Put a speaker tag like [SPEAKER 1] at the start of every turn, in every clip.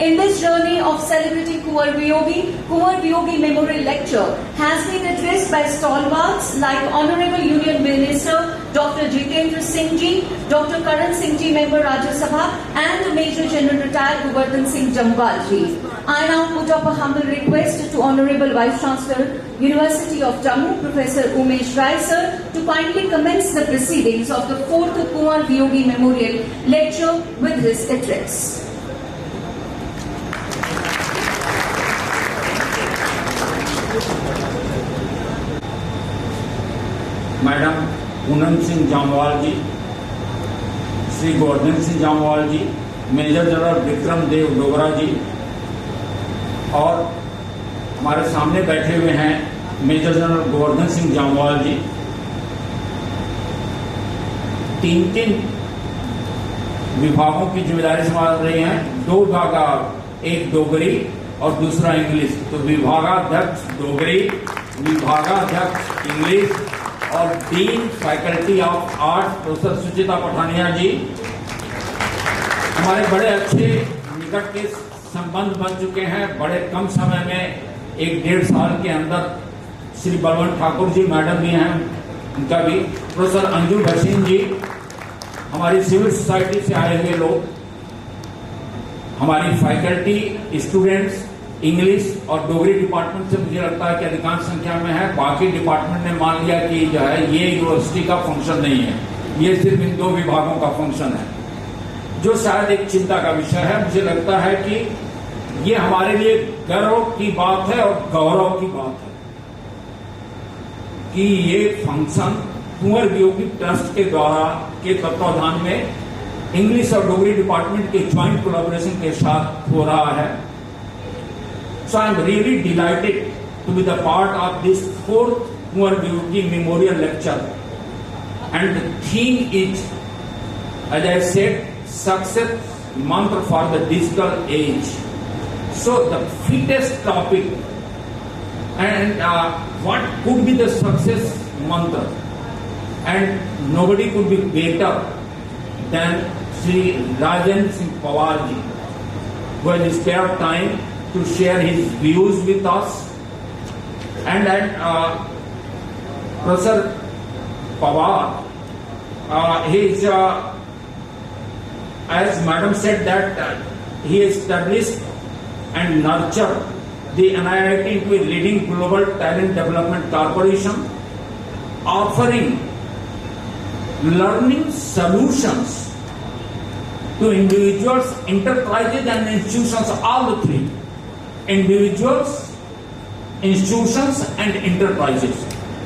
[SPEAKER 1] In this journey of celebrating Kunwar Viyogi Memorial Lecture has been addressed by stalwarts like Honorable Union Minister Dr. Jitendra Singh Ji, Dr. Karan Singh Ji, Member Rajya Sabha, and Major General Retired Govardhan Singh Jamwal Ji. I now put up a humble request to Honorable Vice Chancellor, University of Jammu, Professor Umesh Rai Sir, to kindly commence the proceedings of the 4th Kunwar Viyogi Memorial Lecture with his address.
[SPEAKER 2] Madam Poonam Singh Jamwal ji, Shri Govardhan Singh Jamwal ji, major general Vikram Dev Dogra ji और हमारे सामने बैठे हुए हैं major general Govardhan Singh Jamwal ji. तीन विभागों की जिम्मेदारी संभाल रहे हैं। 2 विभाग, एक डोगरी और दूसरा इंग्लिश। तो विभागाध्यक्ष डोगरी, विभागाध्यक्ष इंग्लिश और dean faculty of art professor Suchita Pathania ji. हमारे बड़े अच्छे निकट के संबंध बन चुके हैं। बड़े कम समय में 1-1.5 साल के अंदर श्री बलवंत ठाकुर जी मैडम भी हैं, उनका भी, प्रोफेसर अंजू भसीन जी, हमारी सिविल सोसाइटी से आए हुए लोग, हमारी फैकल्टी, स्टूडेंट्स इंग्लिश और डोगरी डिपार्टमेंट से मुझे लगता है कि अधिकांश संख्या में है। बाकी डिपार्टमेंट ने मान लिया कि जो है ये यूनिवर्सिटी का फंक्शन नहीं है, ये सिर्फ इन 2 विभागों का फंक्शन है, जो शायद एक चिंता का विषय है। मुझे लगता है कि ये हमारे लिए गर्व की बात है और गौरव की बात है कि ये फंक्शन कुंवर वियोगी ट्रस्ट के द्वारा के तत्वाधान में इंग्लिश और डोगरी डिपार्टमेंट के ज्वाइंट कोलैबोरेशन के साथ हो रहा है। So I am really delighted to be the part of this 4th Kunwar Viyogi Memorial Lecture, and the theme is, as I said, success mantra for the digital age. So the fittest topic and what could be the success mantra, and nobody could be better than Sri Rajendra Singh Pawar ji, who has spared time to share his views with us. And Professor Pawar, he is, as Madam said, that he established and nurtured the NIIT into a leading global talent development corporation, offering learning solutions to individuals, enterprises and institutions, all the 3. Individuals, institutions and enterprises.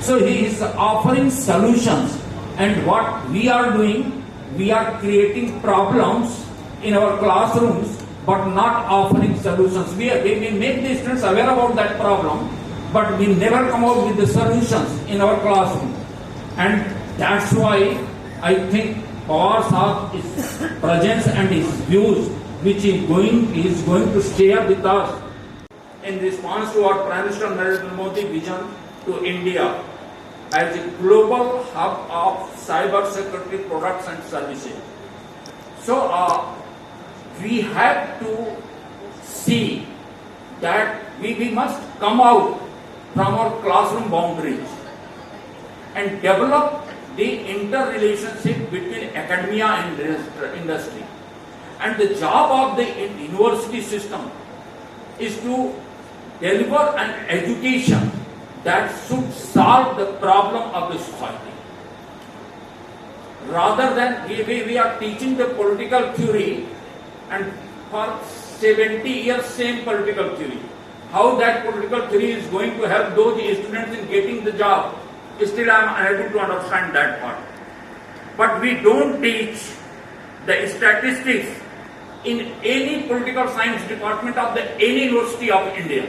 [SPEAKER 2] So he is offering solutions, and what we are doing, we are creating problems in our classrooms but not offering solutions. We make the students aware about that problem, but we never come out with the solutions in our classroom. And that's why I think Pawar Sahab's presence and his views, which is going to share with us in response to our Prime Minister Narendra Modi vision to India as a global hub of cyber security products and services. So we have to see that we must come out from our classroom boundaries and develop the interrelationship between academia and industry. And the job of the university system is to deliver an education that should solve the problem of the society. Rather than we are teaching the political theory, and for 70 years same political theory. How that political theory is going to help those students in getting the job, still I am unable to understand that part. But we don't teach the statistics in any political science department of any university of India.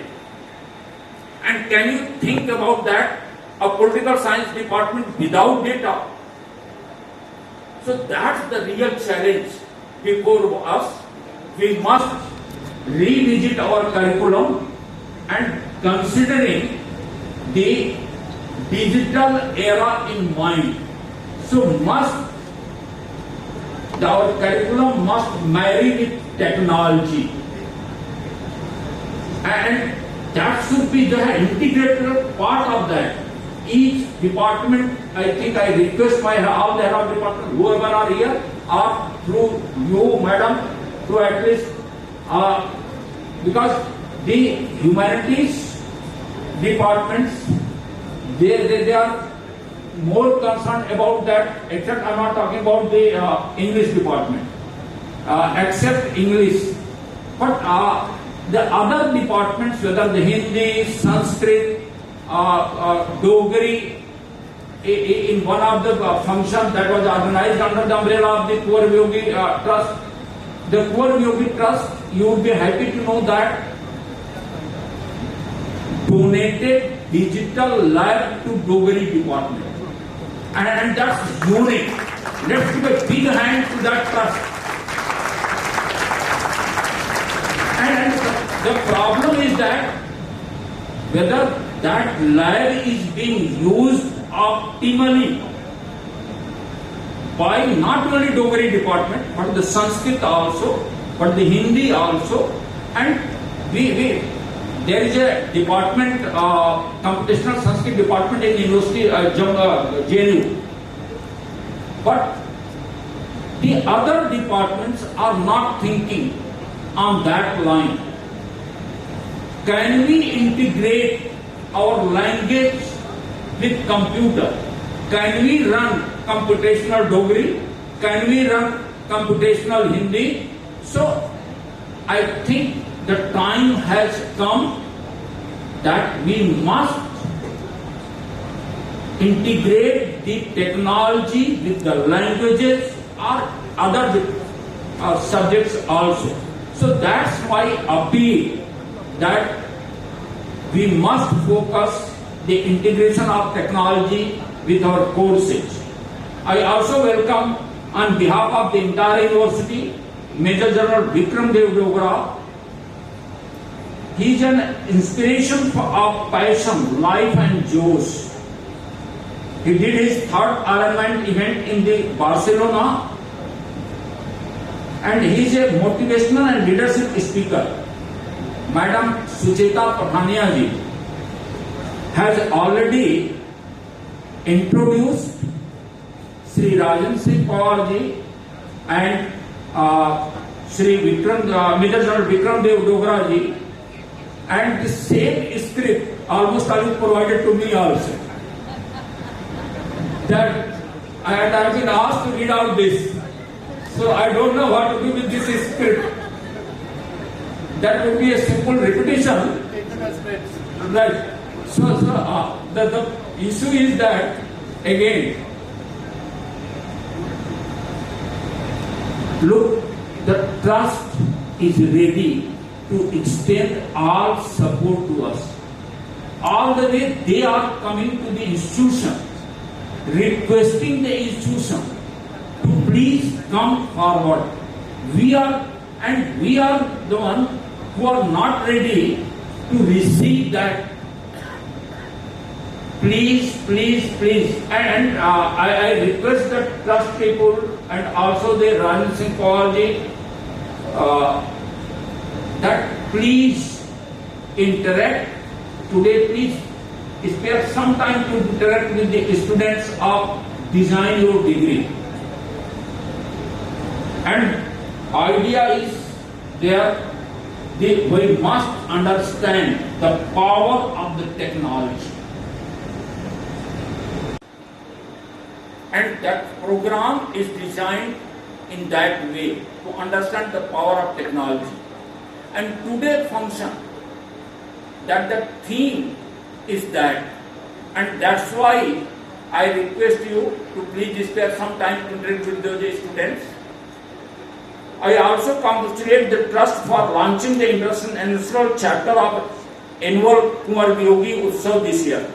[SPEAKER 2] And can you think about that, a political science department without data? So that's the real challenge before us. We must revisit our curriculum and considering the digital era in mind. So must our curriculum must marry with technology, and that should be the integrated part of that. Each department, I think I request all the head of department, whoever are here, or through you, madam, to at least, because the humanities departments, they are more concerned about that, except I'm not talking about the English department, except English. But the other departments, whether the Hindi, Sanskrit, Dogri, in one of the functions that was organized under the umbrella of the Kuwar Yogi Trust, the Kuwar Yogi Trust, you would be happy to know that donated digital lab to Dogri department. And that's unique. Let's give a big hand to that trust. And the problem is that whether that lab is being used optimally by not only Dogri department, but the Sanskrit also, but the Hindi also, and there is a department, computational Sanskrit department in University JNU. But the other departments are not thinking on that line. Can we integrate our language with computer? Can we run computational Dogri? Can we run computational Hindi? So I think the time has come that we must integrate the technology with the languages or other subjects also. So that's my appeal that we must focus the integration of technology with our courses. I also welcome on behalf of the entire university Major General Vikram Dev Dogra. He is an inspiration of passion, life and josh. He did his third alignment event in the Barcelona, and he is a motivational and leadership speaker. Madam Sucheta Pathania ji has already introduced Sri Rajan Singh Pawar ji and Sri Major General Vikram Dev Dogra ji, and the same script almost always provided to me also. That I have been asked to read out this, so I don't know what to do with this script. That would be a simple repetition. Right. So the issue is that again, look, the trust is ready to extend all support to us. All the way they are coming to the institution, requesting the institution to please come forward. We are the one who are not ready to receive that. Please. And I request the trust people and also the Rajan Singh Pawar ji that please interact today. Please spare some time to interact with the students of design your degree. And idea is there. We must understand the power of the technology. And that program is designed in that way to understand the power of technology. And today's function, that the theme is that, and that's why I request you to please spare some time to interact with those students. I also congratulate the trust for launching the international chapter of annual Kuwar Yogi Utsav this year.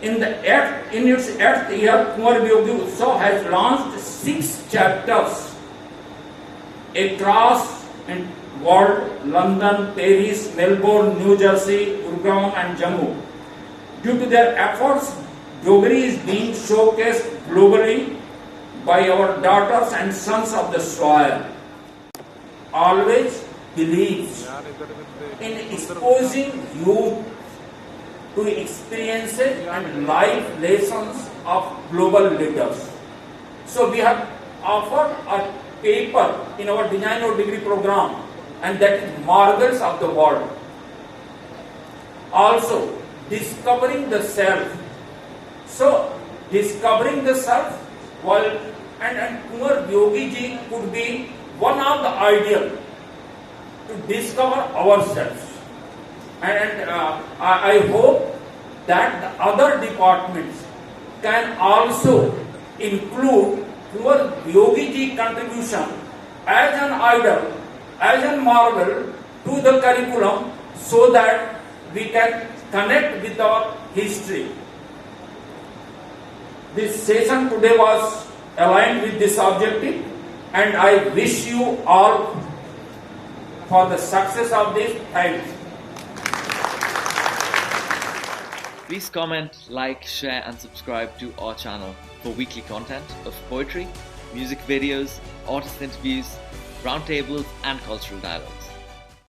[SPEAKER 2] In its 8th year, Kuwar Yogi Utsav has launched 6 chapters across the world: London, Paris, Melbourne, New Jersey, Gurgaon and Jammu. Due to their efforts, Dogri is being showcased globally. by our daughters and sons of the soil, always believes in exposing youth to experiences and life lessons of global leaders. So we have offered a paper in our design or degree program, and that is Marvels of the World. Also, discovering the self. So, discovering the self, well, and Kumar Yogi ji could be one of the ideal to discover ourselves. And I hope that the other departments can also include Kumar Yogi ji contribution as an idol, as a marvel to the curriculum, so that we can connect with our history. This session today was aligned with this objective, and I wish you all for the success of this. Thanks.
[SPEAKER 3] Please comment, like, share and subscribe to our channel for weekly content of poetry, music videos, artist interviews, roundtables and cultural dialogues.